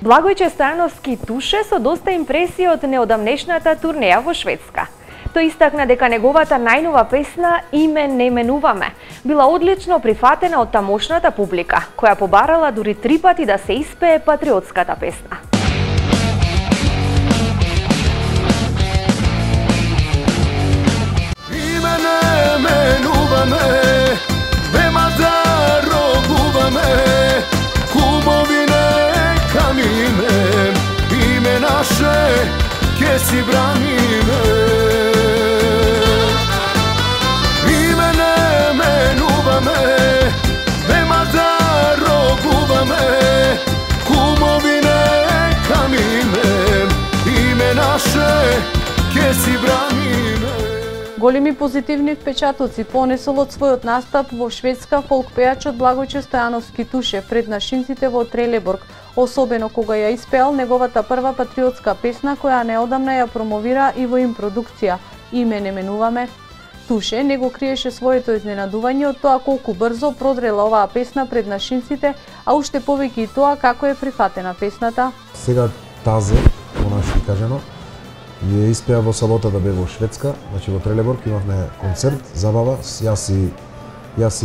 Благојче Стојановски Туше со доста импресии од неодамнешната турнеја во Шведска. Тој истакна дека неговата најнова песна "Име не менуваме" била одлично прифатена од тамошната публика, која побарала дури 3 пати да се испее патриотската песна. Име не менуваме, нема да робуваме, кумови нека мине, име наше ке си браниме. Име не менуваме, нема да робуваме, кумови нека мине, име наше ке си браниме. Големи позитивни впечатоци понесол од својот настап во Шведска фолк-пејачот Благојче Стојановски Туше пред нашинците во Трелеборг, особено кога ја испеал неговата прва патриотска песна која неодамна ја промовира и во импродукција "Име не менуваме". Туше не го криеше своето изненадување од тоа колку брзо продрела оваа песна пред нашинците, а уште повеќе и тоа како е прифатена песната. Сега тазе, по наши кажано, ја испеа во сабота да бе во Шведска, значи во Трелеборг имавме концерт, забава, јас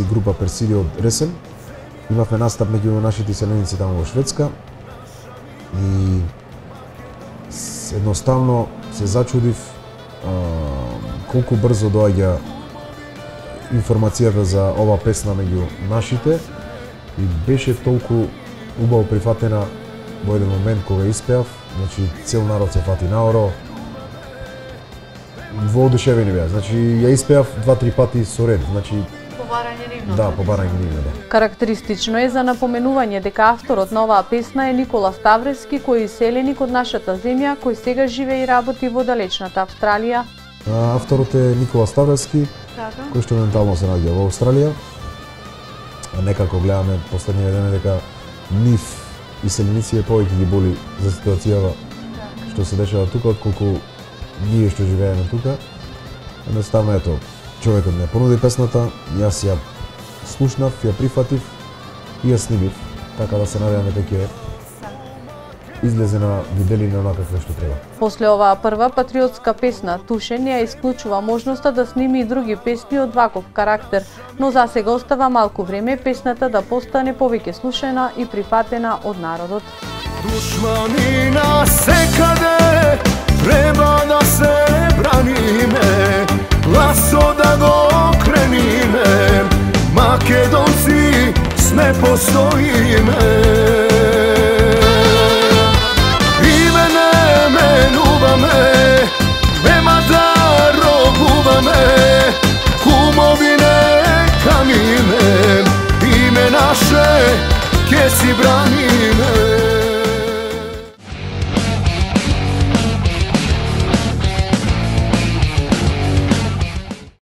и група Персиди од Ресен. Имавме настап меѓу нашите селеници таму во Шведска и едноставно се зачудив колку брзо доаѓа информацијата за ова песна меѓу нашите и беше толку убаво прифатена во еден момент кога испеав, значи цел народ се фати наоро. Воодушевени беа, значи ја испеав 2-3 пати со ред, значи Побарање нивно. да, побарање нивно, да. Карактеристично е за напоменување дека авторот на оваа песна е Никола Ставрески, кој е иселеник од нашата земја, кој сега живее и работи во далечната Австралија. Авторот е Никола Ставрески, кој што моментално се наоѓа во Австралија. Некако гледаме последниве дена дека нив иселеници повеќе ги боли за ситуацијава што се дешава тука, отколку ние што живееме тука. Едноставно ето, човекот ме понуди песната, јас ја слушнав, ја прифатив и ја снимив, така да се надеваме дека ќе излезе на виделина онака како што треба. После оваа прва патриотска песна, Туше не ја исклучува можноста да сними и други песни од ваков карактер, но засега остава малку време песната да постане повеќе слушана и прифатена од народот. Душмани на секаде треба да се браниме, гласо да го крениме, македонци сме постоиме. Име не менуваме, нема да робуваме, кумови нека мине, име наше ке си браниме.